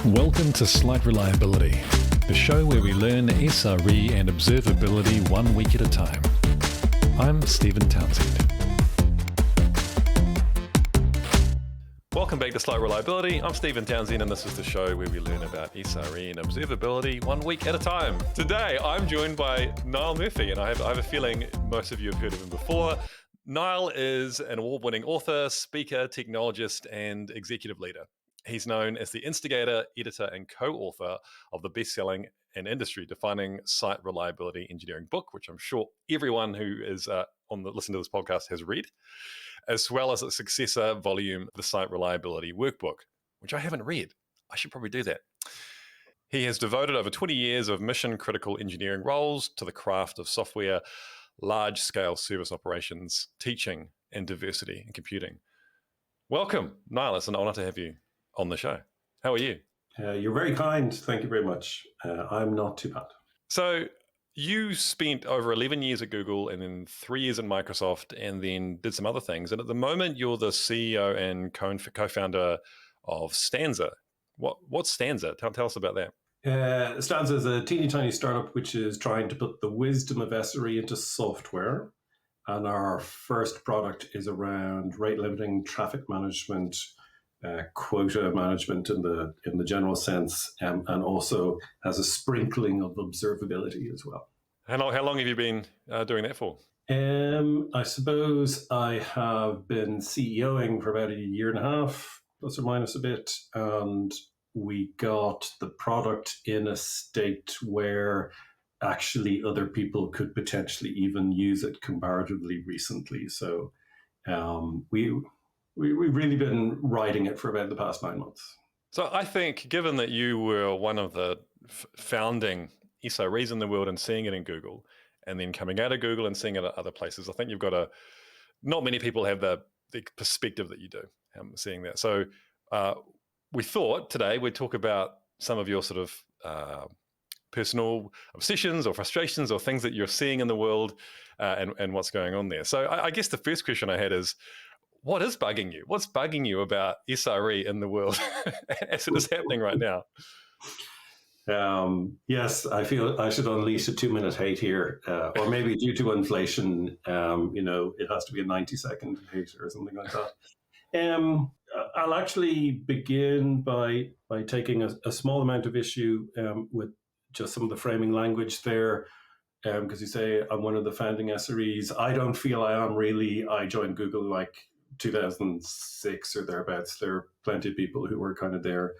Welcome to Slight Reliability, the show where we learn SRE and observability 1 week at a time. I'm Stephen Townsend. Welcome back to Slight Reliability. I'm Stephen Townsend, and this is the show where we learn about SRE and observability 1 week at a time. Today, I'm joined by Niall Murphy, and I have a feeling most of you have heard of him before. Niall is an award-winning author, speaker, technologist, and executive leader. He's known as the instigator, editor, and co-author of the best-selling and industry-defining site reliability engineering book, which I'm sure everyone who is listen to this podcast has read, as well as its successor volume, the Site Reliability Workbook, which I haven't read. I should probably do that. He has devoted over 20 years of mission-critical engineering roles to the craft of software, large-scale service operations, teaching, and diversity in computing. Welcome, Niall. It's an honor to have you on the show. How are you? You're very kind. Thank you very much. I'm not too bad. So you spent over 11 years at Google and then 3 years at Microsoft and then did some other things. And at the moment, you're the CEO and co-founder of Stanza. What's Stanza? Tell us about that. Stanza is a teeny tiny startup which is trying to put the wisdom of SRE into software. And our first product is around rate limiting, traffic management, quota management in the general sense, and also has a sprinkling of observability as well. How long have you been doing that for? I suppose I have been CEOing for about a year and a half, plus or minus a bit, and we got the product in a state where actually other people could potentially even use it comparatively recently. So we've really been riding it for about the past 9 months. So I think, given that you were one of the founding SREs in the world and seeing it in Google, and then coming out of Google and seeing it at other places, I think you've got not many people have the perspective that you do, seeing that. So we thought today we'd talk about some of your sort of personal obsessions or frustrations or things that you're seeing in the world and what's going on there. So I guess the first question I had is, what is bugging you? What's bugging you about SRE in the world as it is happening right now? Yes, I feel I should unleash a 2-minute hate here, or maybe due to inflation, it has to be a 90-second hate or something like that. I'll actually begin by taking a small amount of issue with just some of the framing language there, because you say I'm one of the founding SREs. I don't feel I am really. I joined Google like 2006 or thereabouts. There are plenty of people who were kind of there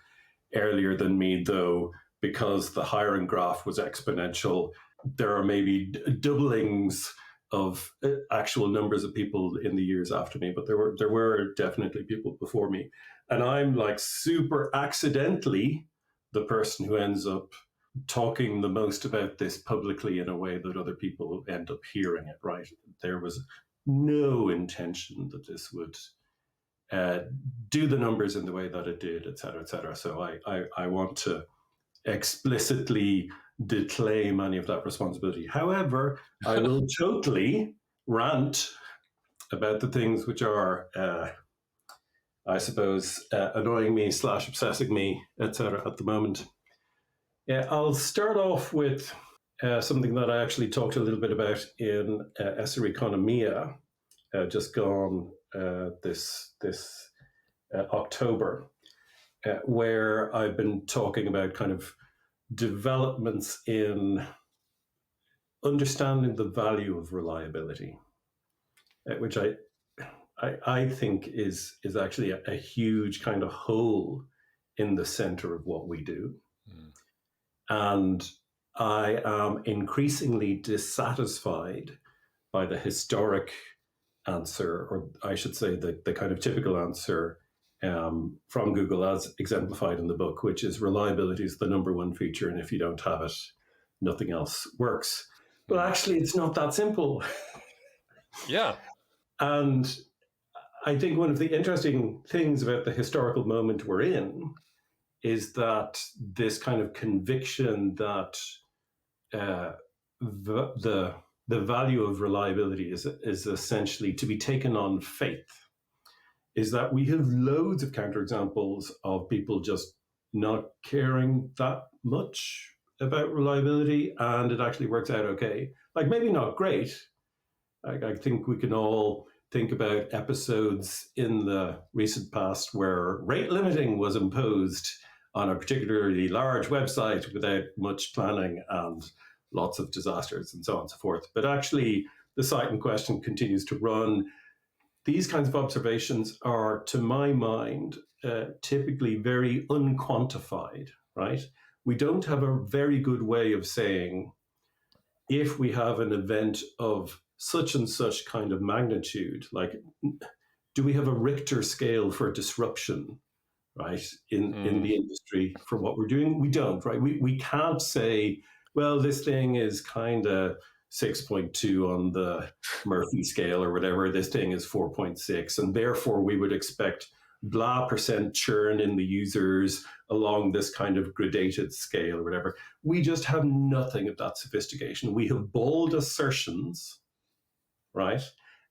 earlier than me, though, because the hiring graph was exponential. There are maybe doublings of actual numbers of people in the years after me, but there were definitely people before me. And I'm like super accidentally the person who ends up talking the most about this publicly in a way that other people end up hearing it, right? There was no intention that this would do the numbers in the way that it did, et cetera, et cetera. So I want to explicitly declaim any of that responsibility. However, I will totally rant about the things which are, I suppose, annoying me / obsessing me, et cetera, at the moment. Yeah, I'll start off with something that I actually talked a little bit about in SRE Economia, just gone this October, where I've been talking about kind of developments in understanding the value of reliability, which I think is actually a huge kind of hole in the center of what we do. And I am increasingly dissatisfied by the historic answer, or I should say the kind of typical answer from Google as exemplified in the book, which is reliability is the number one feature, and if you don't have it, nothing else works. But actually, it's not that simple. Yeah. And I think one of the interesting things about the historical moment we're in is that this kind of conviction that the value of reliability is essentially to be taken on faith, is that we have loads of counterexamples of people just not caring that much about reliability, and it actually works out okay. Like maybe not great. I think we can all think about episodes in the recent past where rate limiting was imposed on a particularly large website without much planning and lots of disasters and so on and so forth. But actually, the site in question continues to run. These kinds of observations are, to my mind, typically very unquantified, right? We don't have a very good way of saying if we have an event of such and such kind of magnitude, like do we have a Richter scale for disruption, right, in the industry for what we're doing? We don't, right? We can't say, well, this thing is kind of 6.2 on the Murphy scale or whatever. This thing is 4.6, and therefore we would expect blah percent churn in the users along this kind of gradated scale or whatever. We just have nothing of that sophistication. We have bold assertions, right?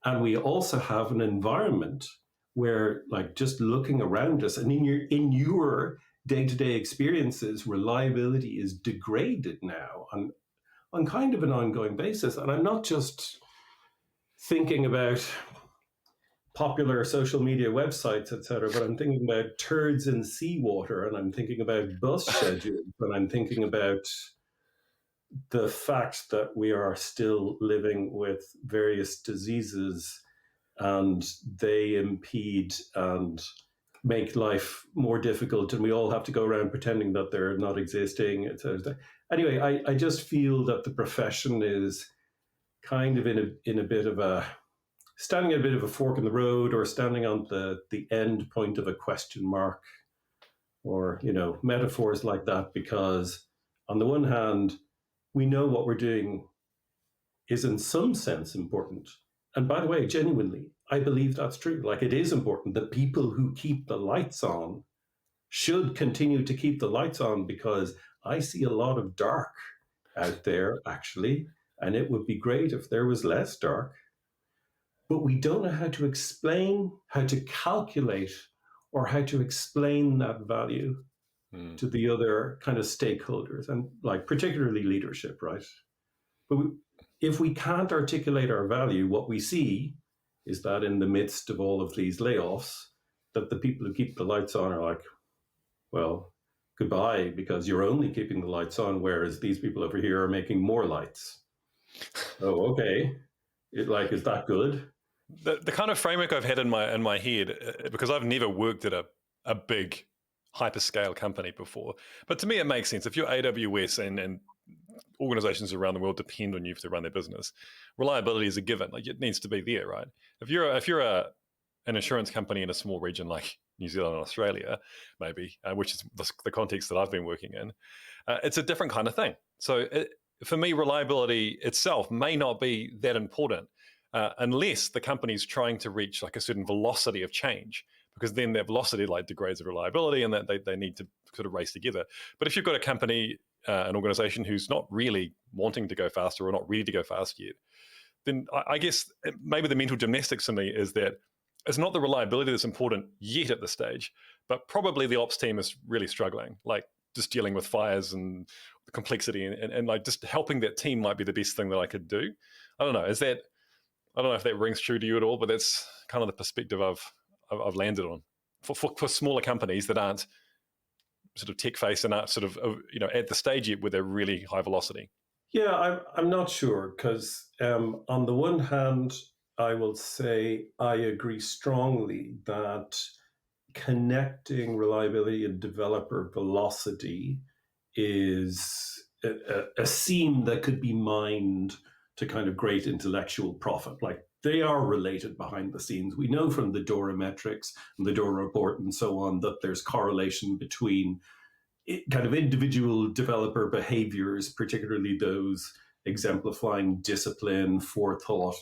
And we also have an environment where, like, just looking around us and in your day-to-day experiences, reliability is degraded now on kind of an ongoing basis. And I'm not just thinking about popular social media websites, etc., but I'm thinking about turds in seawater, and I'm thinking about bus schedules, and I'm thinking about the fact that we are still living with various diseases and they impede and make life more difficult, and we all have to go around pretending that they're not existing, etc. Anyway, I just feel that the profession is kind of in a bit of a standing at a bit of a fork in the road, or standing on the end point of a question mark, or metaphors like that, because on the one hand we know what we're doing is in some sense important. And by the way, genuinely, I believe that's true. Like, it is important. The people who keep the lights on should continue to keep the lights on, because I see a lot of dark out there, actually, and it would be great if there was less dark. But we don't know how to explain, how to calculate, or how to explain that value to the other kind of stakeholders, and like particularly leadership, right? But if we can't articulate our value, what we see is that in the midst of all of these layoffs, that the people who keep the lights on are like, well, goodbye, because you're only keeping the lights on, whereas these people over here are making more lights. Oh, okay. Is that good? The kind of framework I've had in my head, because I've never worked at a big hyperscale company before, but to me it makes sense. If you're AWS and organizations around the world depend on you to run their business, reliability is a given. Like, it needs to be there, right? If you're an insurance company in a small region like New Zealand and Australia, maybe, which is the context that I've been working in, it's a different kind of thing. So for me, reliability itself may not be that important unless the company's trying to reach like a certain velocity of change, because then that velocity like degrades the reliability, and that they need to sort of race together. But if you've got a company, an organization who's not really wanting to go faster or not ready to go fast yet, then I guess maybe the mental gymnastics for me is that it's not the reliability that's important yet at this stage, but probably the ops team is really struggling, like just dealing with fires and the complexity, and like just helping that team might be the best thing that I could do. I don't know. I don't know if that rings true to you at all, but that's kind of the perspective I've landed on for smaller companies that aren't sort of tech face and aren't sort of at the stage yet where they're really high velocity. Yeah, I'm not sure, because on the one hand, I will say I agree strongly that connecting reliability and developer velocity is a seam that could be mined to kind of great intellectual profit. Like, they are related behind the scenes. We know from the DORA metrics and the DORA report and so on that there's correlation between kind of individual developer behaviors, particularly those exemplifying discipline, forethought,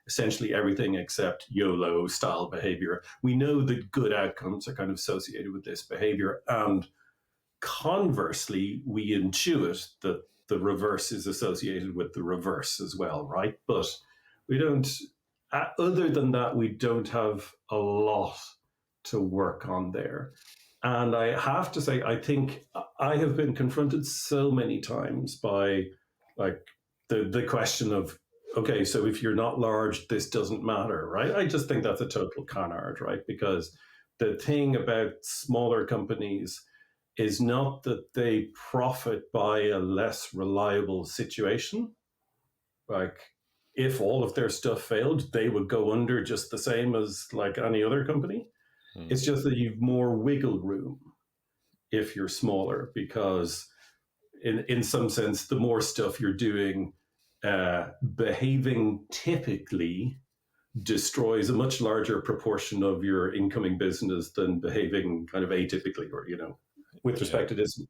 essentially everything except YOLO style behavior. We know that good outcomes are kind of associated with this behavior. And conversely, we intuit that the reverse is associated with the reverse as well, right? But we don't, other than that, we don't have a lot to work on there. And I have to say, I think I have been confronted so many times by like the question of, okay, so if you're not large, this doesn't matter, right? I just think that's a total con art, right? Because the thing about smaller companies is not that they profit by a less reliable situation. Like if all of their stuff failed, they would go under just the same as like any other company. It's just that you've more wiggle room if you're smaller, because in some sense, the more stuff you're doing, behaving typically destroys a much larger proportion of your incoming business than behaving kind of atypically, or with respect to this.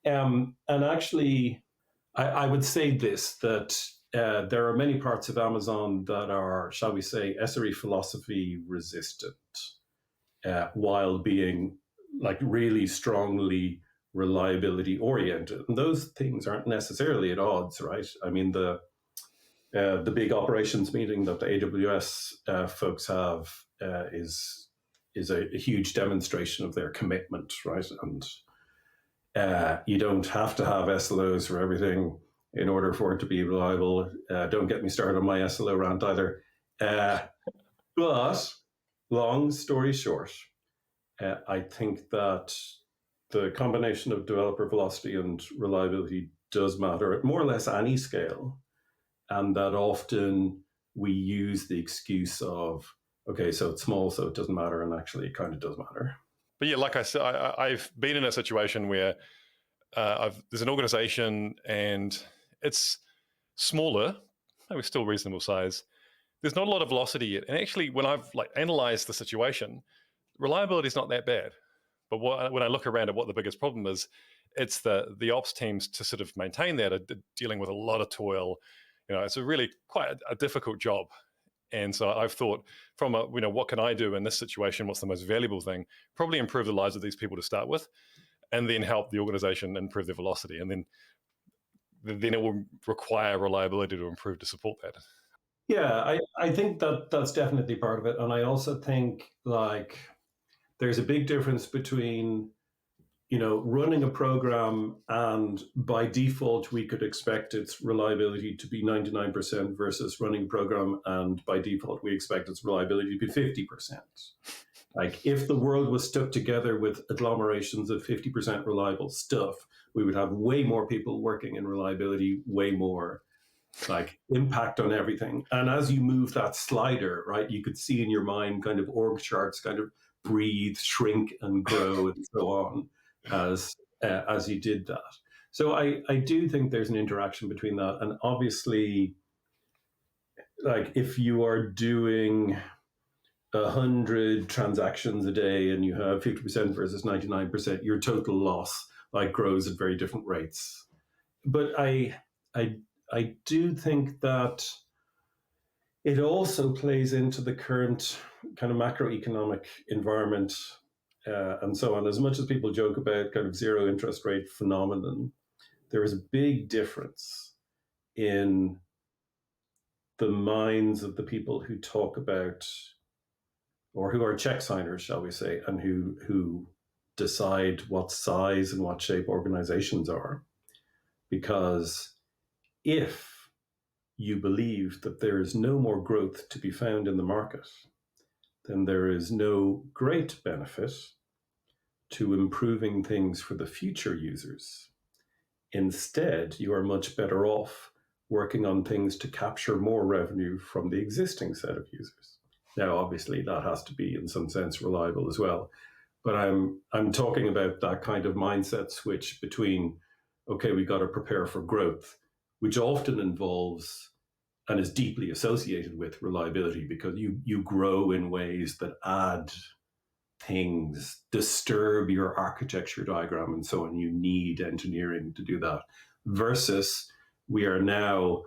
And actually, I would say this, that there are many parts of Amazon that are, shall we say, SRE philosophy resistant, while being like really strongly reliability oriented. And those things aren't necessarily at odds, right? I mean, the big operations meeting that the AWS folks have is a huge demonstration of their commitment, right? And you don't have to have SLOs for everything in order for it to be reliable. Don't get me started on my SLO rant either. But long story short, I think that the combination of developer velocity and reliability does matter at more or less any scale. And that often we use the excuse of, okay, so it's small, so it doesn't matter. And actually, it kind of does matter. But yeah, like I said, I've been in a situation where there's an organization and it's smaller, maybe still reasonable size. There's not a lot of velocity yet. And actually, when I've like analyzed the situation, reliability is not that bad. But when I look around at what the biggest problem is, it's the ops teams to sort of maintain that are dealing with a lot of toil. It's a really quite a difficult job. And so I've thought from what can I do in this situation? What's the most valuable thing? Probably improve the lives of these people to start with, and then help the organization improve their velocity. And then it will require reliability to improve to support that. Yeah, I think that's definitely part of it. And I also think like there's a big difference between running a program and by default we could expect its reliability to be 99% versus running a program and by default we expect its reliability to be 50%. Like if the world was stuck together with agglomerations of 50% reliable stuff, we would have way more people working in reliability, way more like impact on everything. And as you move that slider, right, you could see in your mind kind of org charts kind of breathe, shrink, and grow, and so on as you did that. So I do think there's an interaction between that, and obviously, like if you are doing 100 transactions a day and you have 50% versus 99%, your total loss like grows at very different rates. But I do think that it also plays into the current kind of macroeconomic environment and so on. As much as people joke about kind of zero interest rate phenomenon, there is a big difference in the minds of the people who talk about, or who are check signers, shall we say, and who decide what size and what shape organizations are. Because if you believe that there is no more growth to be found in the market, then there is no great benefit to improving things for the future users. Instead, you are much better off working on things to capture more revenue from the existing set of users. Now, obviously, that has to be in some sense reliable as well. But I'm talking about that kind of mindset switch between, okay, we got to prepare for growth, which often involves and is deeply associated with reliability, because you grow in ways that add things, disturb your architecture diagram, and so on. You need engineering to do that. Versus we are now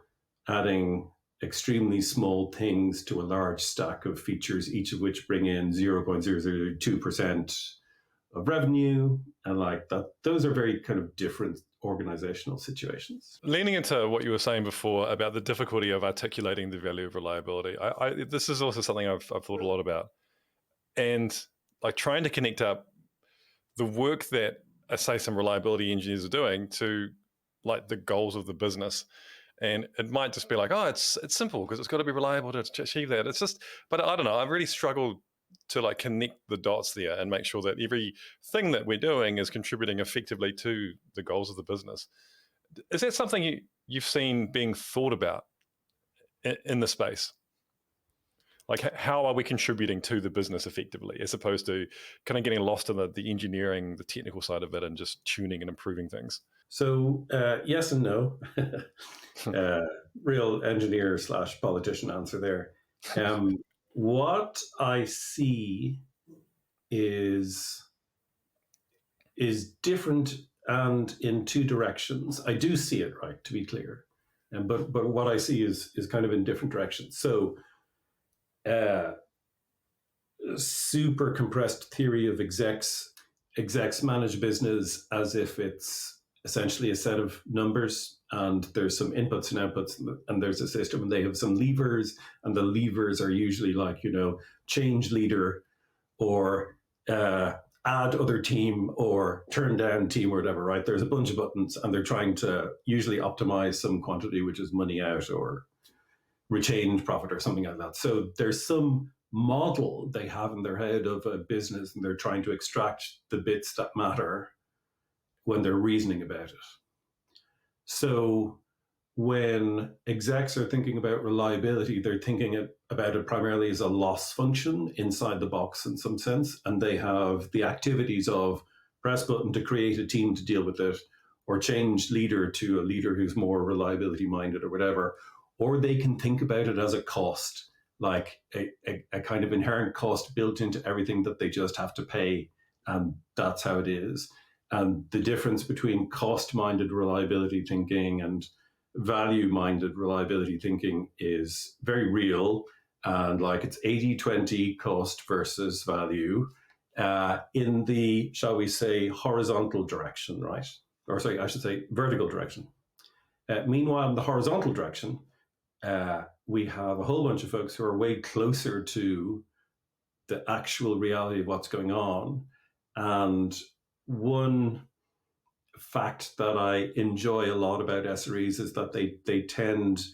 adding extremely small things to a large stack of features, each of which bring in 0.002% of revenue, and like that. Those are very kind of different organizational situations. Leaning into what you were saying before about the difficulty of articulating the value of reliability, this is also something I've thought a lot about, and like trying to connect up the work that, say, some reliability engineers are doing to like the goals of the business. And it might just be like, oh, it's simple because it's got to be reliable to achieve that. It's just, but I don't know. I've really struggled to like connect the dots there and make sure that everything that we're doing is contributing effectively to the goals of the business. Is that something you've seen being thought about in the space? Like, how are we contributing to the business effectively, as opposed to kind of getting lost in the engineering, the technical side of it, and just tuning and improving things? So yes and no. Real engineer / politician answer there. What I see is different and in two directions. I do see it, right, to be clear, but what I see is kind of in different directions. So super compressed theory of execs manage business as if it's essentially a set of numbers, and there's some inputs and outputs, and there's a system, and they have some levers, and the levers are usually like, change leader, or add other team, or turn down team, or whatever, right? There's a bunch of buttons, and they're trying to usually optimize some quantity, which is money out or retained profit or something like that. So there's some model they have in their head of a business, and they're trying to extract the bits that matter when they're reasoning about it. So when execs are thinking about reliability, they're thinking about it primarily as a loss function inside the box in some sense, and they have the activities of press button to create a team to deal with it, or change leader to a leader who's more reliability minded or whatever. Or they can think about it as a cost, like a kind of inherent cost built into everything that they just have to pay, and that's how it is. And the difference between cost-minded reliability thinking and value-minded reliability thinking is very real, and like it's 80-20 cost versus value in the, shall we say, horizontal direction, right? Or sorry, I should say vertical direction. Meanwhile, in the horizontal direction, we have a whole bunch of folks who are way closer to the actual reality of what's going on. And one fact that I enjoy a lot about SREs is that they tend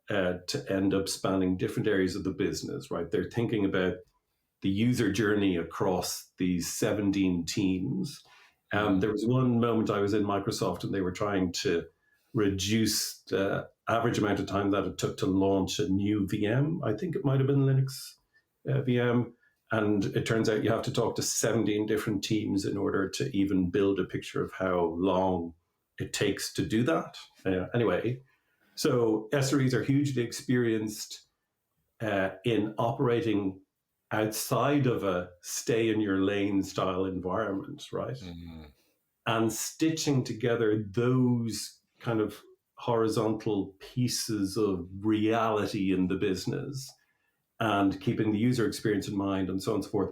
to end up spanning different areas of the business, right? They're thinking about the user journey across these 17 teams. There was one moment I was in Microsoft, and they were trying to reduce the average amount of time that it took to launch a new VM. I think it might have been Linux VM. And it turns out you have to talk to 17 different teams in order to even build a picture of how long it takes to do that. Anyway, so SREs are hugely experienced in operating outside of a stay in your lane style environment, right? Mm-hmm. And stitching together those kind of horizontal pieces of reality in the business and keeping the user experience in mind and so on and so forth.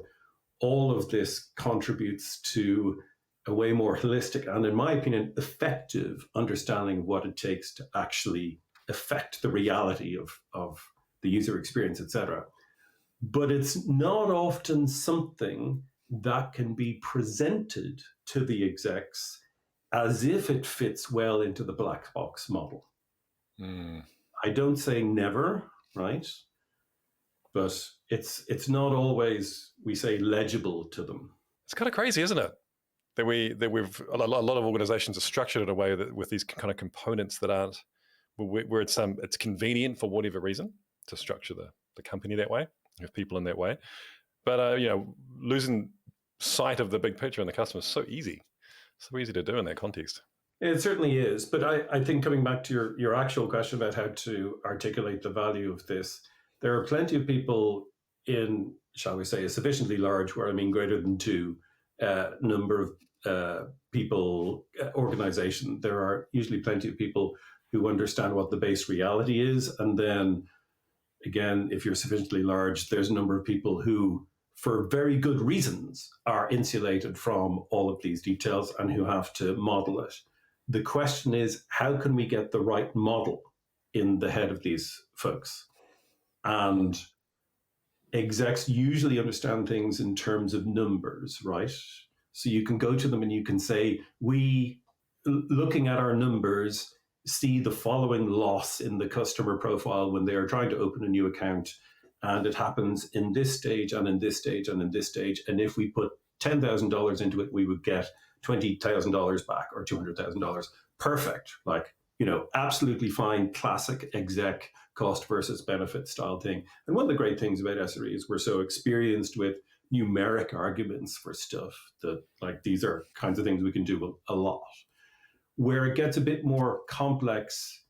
All of this contributes to a way more holistic and, in my opinion, effective understanding of what it takes to actually affect the reality of the user experience, etc. But it's not often something that can be presented to the execs as if it fits well into the black box model. I don't say never, right? But it's not always, we say, legible to them. It's kind of crazy, isn't it? That we've a lot of organizations are structured in a way that with these kind of components that aren't where it's convenient for whatever reason to structure the company that way, have people in that way. But losing sight of the big picture and the customer is so easy to do in that context. It certainly is. But I think coming back to your actual question about how to articulate the value of this, there are plenty of people in, shall we say, a sufficiently large, where I mean greater than two, number of people, organization. There are usually plenty of people who understand what the base reality is. And then, again, if you're sufficiently large, there's a number of people who, for very good reasons, are insulated from all of these details and who have to model it. The question is, how can we get the right model in the head of these folks? And execs usually understand things in terms of numbers, right? So you can go to them and you can say, we, looking at our numbers, see the following loss in the customer profile when they are trying to open a new account. And it happens in this stage and in this stage and in this stage. And if we put $10,000 into it, we would get $20,000 back or $200,000. Perfect. Like, absolutely fine, classic exec cost versus benefit style thing. And one of the great things about SRE is we're so experienced with numeric arguments for stuff that, like, these are kinds of things we can do a lot. Where it gets a bit more complex,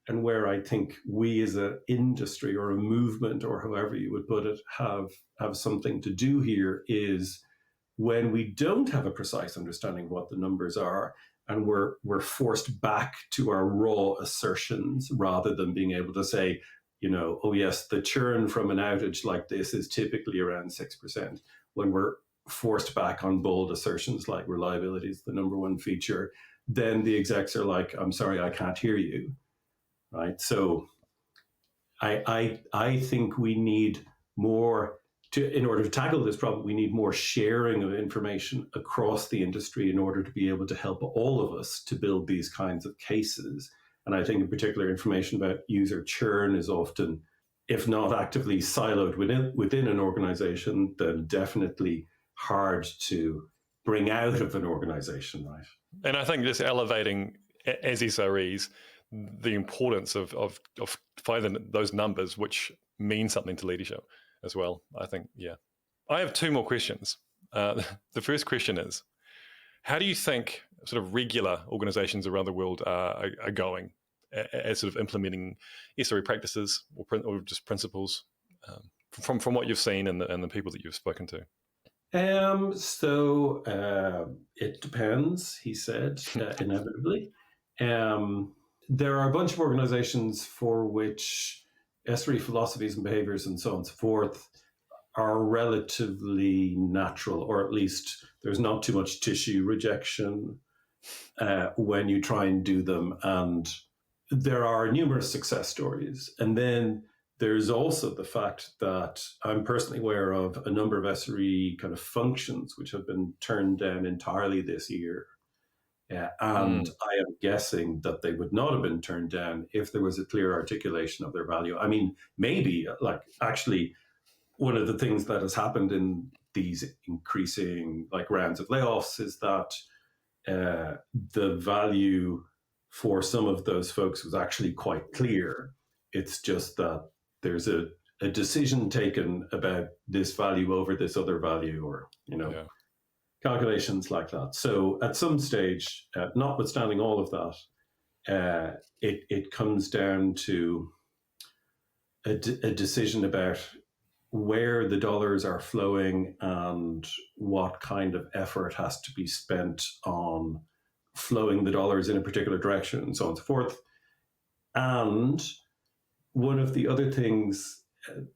and where I think we as an industry or a movement or however you would put it have something to do here, is when we don't have a precise understanding of what the numbers are, and we're forced back to our raw assertions rather than being able to say, oh yes, the churn from an outage like this is typically around 6%. When we're forced back on bold assertions like reliability is the number one feature, then the execs are like, I'm sorry, I can't hear you, right? So I think we need more in order to tackle this problem, we need more sharing of information across the industry in order to be able to help all of us to build these kinds of cases. And I think in particular, information about user churn is often, if not actively siloed within an organization, then definitely hard to bring out of an organization, right? And I think just elevating as SREs the importance of finding those numbers which mean something to leadership as well. I think, yeah. I have two more questions. The first question is, how do you think sort of regular organizations around the world are going as sort of implementing SRE practices or just principles from what you've seen and the people that you've spoken to? It depends, he said, inevitably. There are a bunch of organizations for which SRE philosophies and behaviors and so on and so forth are relatively natural, or at least there's not too much tissue rejection when you try and do them. And there are numerous success stories. And then there's also the fact that I'm personally aware of a number of SRE kind of functions which have been turned down entirely this year. And I am guessing that they would not have been turned down if there was a clear articulation of their value. I mean, maybe, like, actually, one of the things that has happened in these increasing rounds of layoffs is that the value for some of those folks was actually quite clear. It's just that there's a decision taken about this value over this other value, or calculations like that. So at some stage, notwithstanding all of that, it comes down to a decision about where the dollars are flowing and what kind of effort has to be spent on flowing the dollars in a particular direction, and so on and so forth. And one of the other things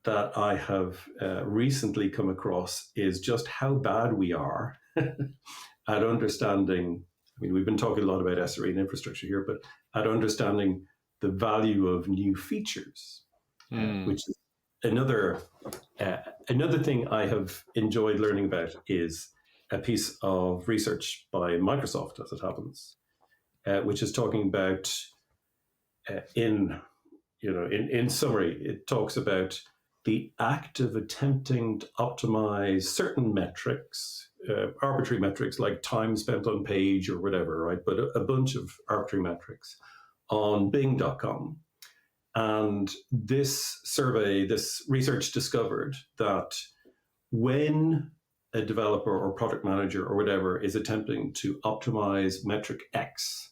that I have recently come across is just how bad we are at understanding. I mean, we've been talking a lot about SRE and infrastructure here, but at understanding the value of new features, which is another thing I have enjoyed learning about, is a piece of research by Microsoft, as it happens, which is talking about in summary, it talks about the act of attempting to optimize certain metrics, arbitrary metrics like time spent on page or whatever, right? But a bunch of arbitrary metrics on Bing.com. And this survey, this research discovered that when a developer or product manager or whatever is attempting to optimize metric X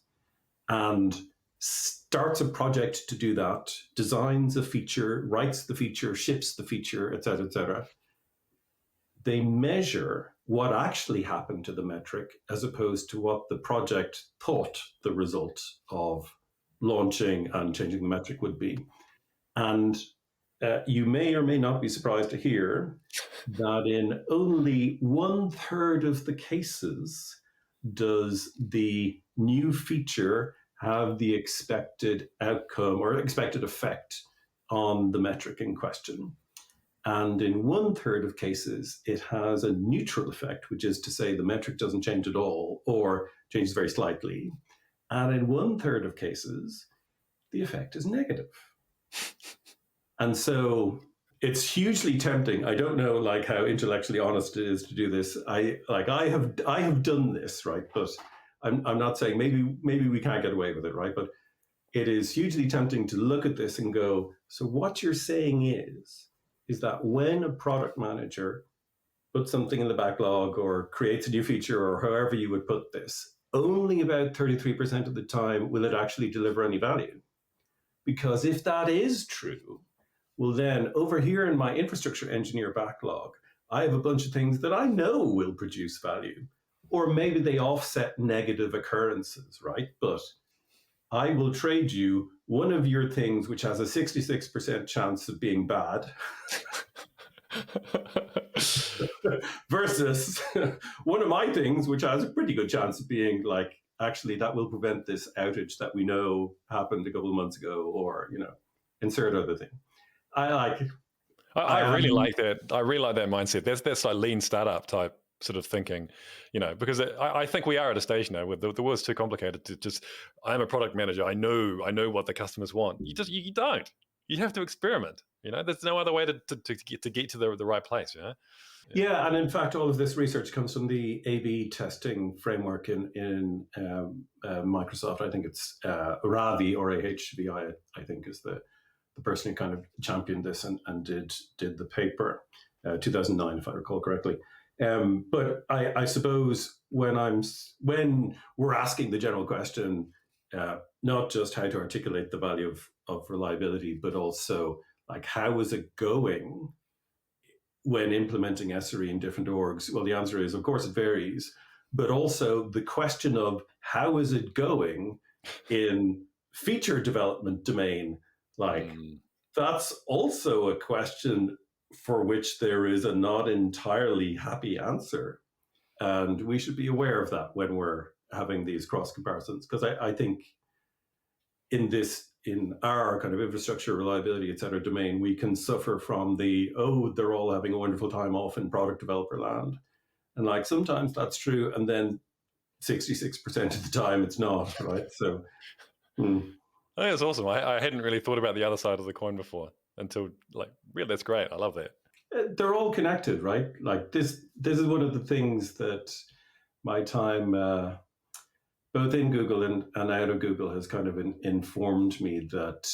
and starts a project to do that, designs a feature, writes the feature, ships the feature, et cetera, they measure what actually happened to the metric as opposed to what the project thought the result of launching and changing the metric would be. And you may or may not be surprised to hear that in only 1/3 of the cases does the new feature have the expected outcome or expected effect on the metric in question. And in 1/3 of cases, it has a neutral effect, which is to say the metric doesn't change at all or changes very slightly. And in 1/3 of cases, the effect is negative. And so it's hugely tempting. I don't know like how intellectually honest it is to do this. I have done this, right? But I'm not saying maybe we can't get away with it, right? But it is hugely tempting to look at this and go, so what you're saying is that when a product manager puts something in the backlog or creates a new feature or however you would put this, only about 33% of the time will it actually deliver any value. Because if that is true, well then over here in my infrastructure engineer backlog, I have a bunch of things that I know will produce value. Or maybe they offset negative occurrences, right? But I will trade you one of your things which has a 66% chance of being bad versus one of my things which has a pretty good chance of being like, actually that will prevent this outage that we know happened a couple of months ago, or insert other thing. I really like that. I really like that mindset. That's like Leanstatup type sort of thinking, because I think we are at a stage now where the world's too complicated to just, I'm a product manager. I know what the customers want. You don't. You have to experiment. There's no other way to get to the right place. Yeah, and in fact, all of this research comes from the A/B testing framework in Microsoft. I think it's Ravi, or AHVI, I think is the person who kind of championed this and did the paper, 2009, if I recall correctly. But I suppose when we're asking the general question, not just how to articulate the value of reliability, but also like how is it going when implementing SRE in different orgs? Well, the answer is, of course, it varies, but also the question of how is it going in feature development domain, that's also a question for which there is a not entirely happy answer. And we should be aware of that when we're having these cross comparisons, because I think in our kind of infrastructure, reliability, et cetera, domain, we can suffer from they're all having a wonderful time off in product developer land. And like sometimes that's true, and then 66% of the time it's not, right? So I think it's awesome. I hadn't really thought about the other side of the coin before until really, that's great. I love that. They're all connected, right? Like this is one of the things that my time both in Google and out of Google has kind of informed me that,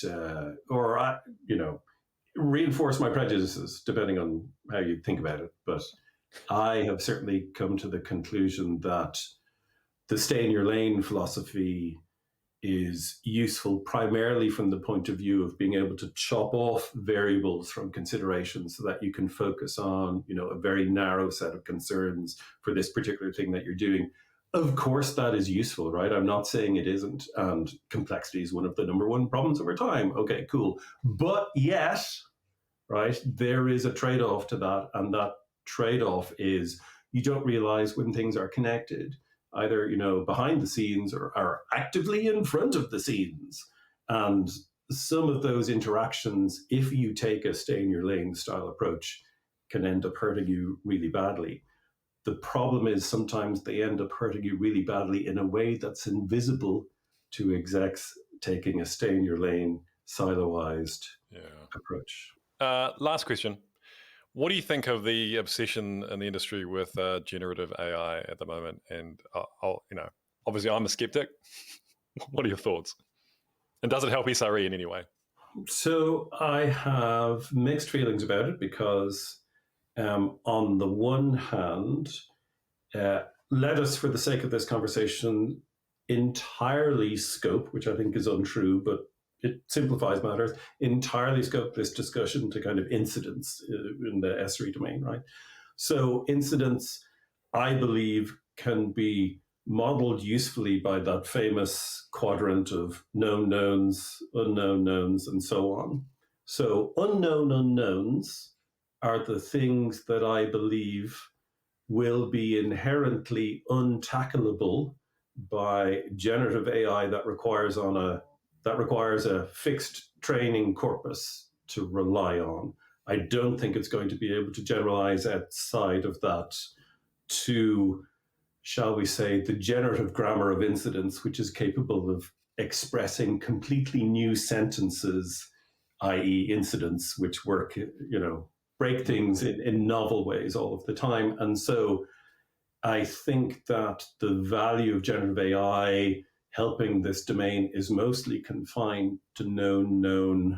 reinforce my prejudices, depending on how you think about it. But I have certainly come to the conclusion that the stay in your lane philosophy is useful primarily from the point of view of being able to chop off variables from considerations so that you can focus on, a very narrow set of concerns for this particular thing that you're doing. Of course, that is useful, right? I'm not saying it isn't. And complexity is one of the number one problems over time. Okay, cool. But yet, right, there is a trade-off to that. And that trade-off is you don't realize when things are connected, either, behind the scenes or are actively in front of the scenes. And some of those interactions, if you take a stay in your lane style approach, can end up hurting you really badly. The problem is sometimes they end up hurting you really badly in a way that's invisible to execs taking a stay in your lane, siloized approach. Last question. What do you think of the obsession in the industry with generative AI at the moment? And obviously I'm a skeptic. What are your thoughts? And does it help SRE in any way? So I have mixed feelings about it because on the one hand, let us, for the sake of this conversation, entirely scope, which I think is untrue, but it simplifies matters, entirely scope this discussion to kind of incidents in the SRE domain, right? So incidents, I believe, can be modeled usefully by that famous quadrant of known knowns, unknown knowns, and so on. So unknown unknowns are the things that I believe will be inherently untackleable by generative AI that requires a fixed training corpus to rely on. I don't think it's going to be able to generalize outside of that to, shall we say, the generative grammar of incidents, which is capable of expressing completely new sentences, i.e., incidents, which work, break things in novel ways all of the time. And so I think that the value of generative AI helping this domain is mostly confined to known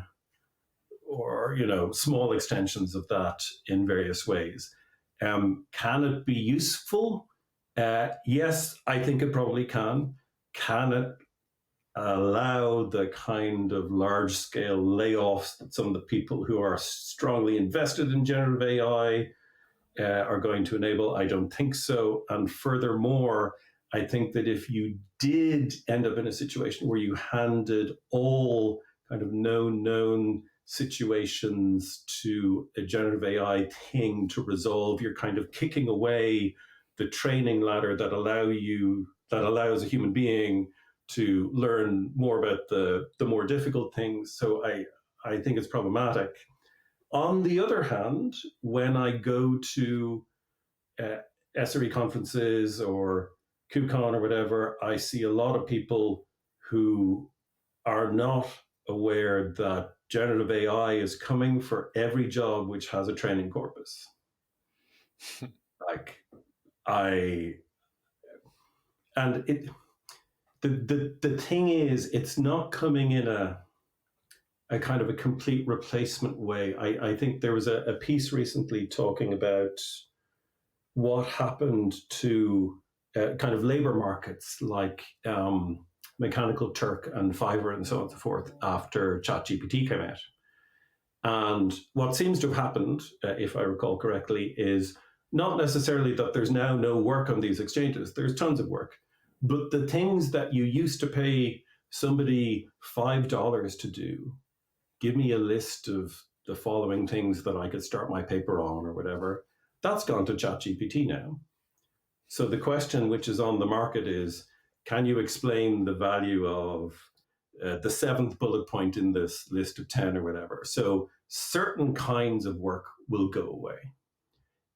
or small extensions of that in various ways. Can it be useful? Yes, I think it probably can. Can it allow the kind of large scale layoffs that some of the people who are strongly invested in generative AI are going to enable? I don't think so. And furthermore, I think that if you did end up in a situation where you handed all kind of known situations to a generative AI thing to resolve, you're kind of kicking away the training ladder that allows a human being to learn more about the more difficult things. So I think it's problematic. On the other hand, when I go to SRE conferences or KubeCon or whatever, I see a lot of people who are not aware that generative AI is coming for every job which has a training corpus. The thing is, it's not coming in a kind of a complete replacement way. I think there was a piece recently talking about what happened to kind of labor markets like Mechanical Turk and Fiverr and so on and so forth after ChatGPT came out. And what seems to have happened, if I recall correctly, is not necessarily that there's now no work on these exchanges. There's tons of work. But the things that you used to pay somebody $5 to do, give me a list of the following things that I could start my paper on or whatever, that's gone to ChatGPT now. So the question which is on the market is, can you explain the value of the seventh bullet point in this list of 10 or whatever? So certain kinds of work will go away.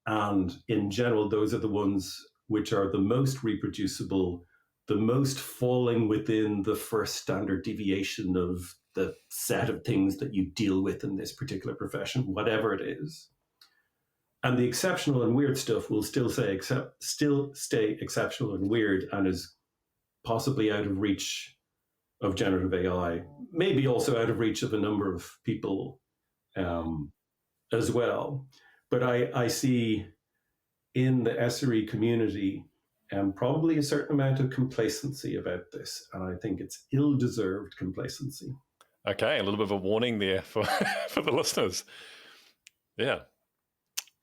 And in general, those are the ones which are the most reproducible, the most falling within the first standard deviation of the set of things that you deal with in this particular profession, whatever it is. And the exceptional and weird stuff will still stay exceptional and weird and is possibly out of reach of generative AI, maybe also out of reach of a number of people as well. But I see in the SRE community probably a certain amount of complacency about this. And I think it's ill-deserved complacency. Okay, a little bit of a warning there for, for the listeners. Yeah.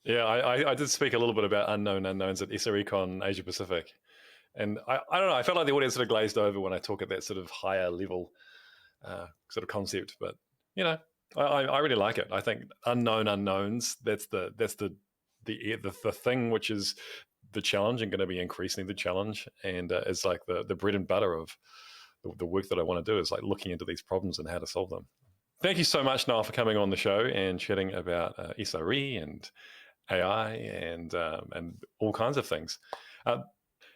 Yeah, I did speak a little bit about unknown unknowns at SRECon Asia Pacific. And I don't know, I felt like the audience sort of glazed over when I talk at that sort of higher level sort of concept. But, I really like it. I think unknown unknowns, that's the thing which is the challenge and going to be increasingly the challenge. And is like the bread and butter of the work that I want to do is like looking into these problems and how to solve them. Thank you so much, Niall, for coming on the show and chatting about SRE and AI and all kinds of things.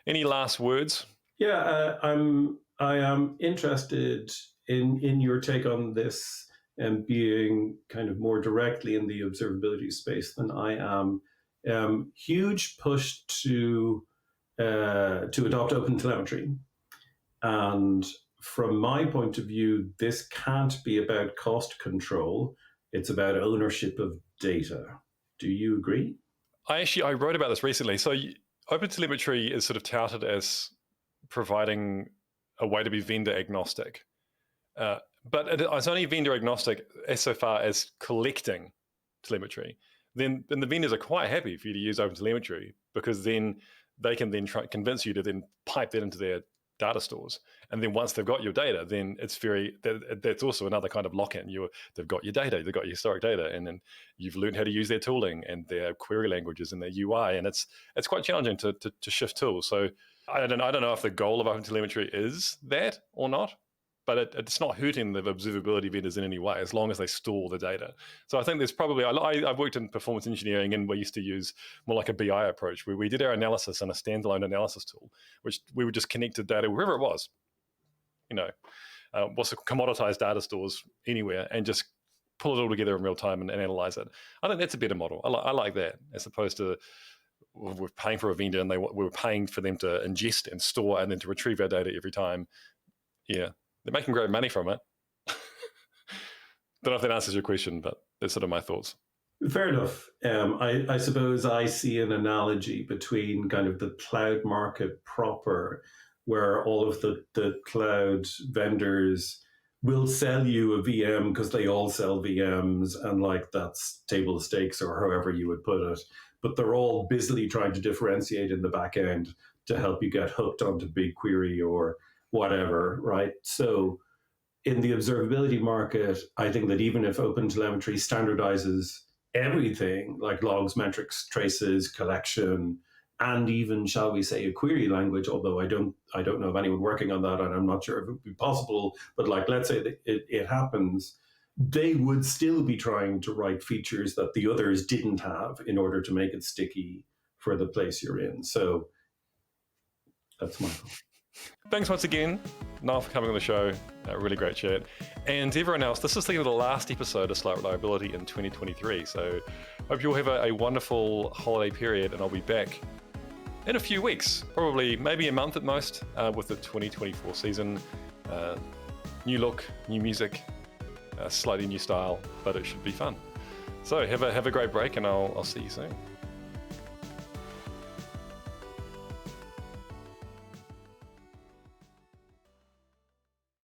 Any last words? Yeah, I am interested in your take on this and being kind of more directly in the observability space than I am. Huge push to adopt open telemetry. And from my point of view, this can't be about cost control. It's about ownership of data. Do you agree? I wrote about this recently. So OpenTelemetry is sort of touted as providing a way to be vendor agnostic. But it's only vendor agnostic as so far as collecting telemetry. Then the vendors are quite happy for you to use OpenTelemetry because then they can then try convince you to then pipe that into their data stores. And then once they've got your data, then it's that's also another kind of lock-in. They've got your data, they've got your historic data, and then you've learned how to use their tooling and their query languages and their UI. And it's quite challenging to shift tools. So I don't know if the goal of OpenTelemetry is that or not, but it's not hurting the observability vendors in any way as long as they store the data. So I think there's probably, I've worked in performance engineering, and we used to use more like a BI approach where we did our analysis in a standalone analysis tool, which we would just connect to data wherever it was, what's the commoditized data stores anywhere, and just pull it all together in real time and analyze it. I think that's a better model. I like that, as opposed to we're paying for a vendor and we're paying for them to ingest and store and then to retrieve our data every time. Yeah, they're making great money from it. Don't know if that answers your question, but that's sort of my thoughts. Fair enough. I suppose I see an analogy between kind of the cloud market proper, where all of the cloud vendors will sell you a VM because they all sell VMs, and like that's table stakes or however you would put it. But they're all busily trying to differentiate in the back end to help you get hooked onto BigQuery or whatever, right? So in the observability market, I think that even if OpenTelemetry standardizes everything like logs, metrics, traces, collection, and even, shall we say, a query language, although I don't know of anyone working on that, and I'm not sure if it would be possible, but like, let's say that it happens, they would still be trying to write features that the others didn't have in order to make it sticky for the place you're in. So that's my thought. Thanks once again, Niall, for coming on the show. Really great chat. And to everyone else, this is the last episode of Slight Reliability in 2023. So hope you'll have a wonderful holiday period, and I'll be back in a few weeks, probably maybe a month at most, with the 2024 season. New look, new music, slightly new style, but it should be fun. So have a great break, and I'll see you soon.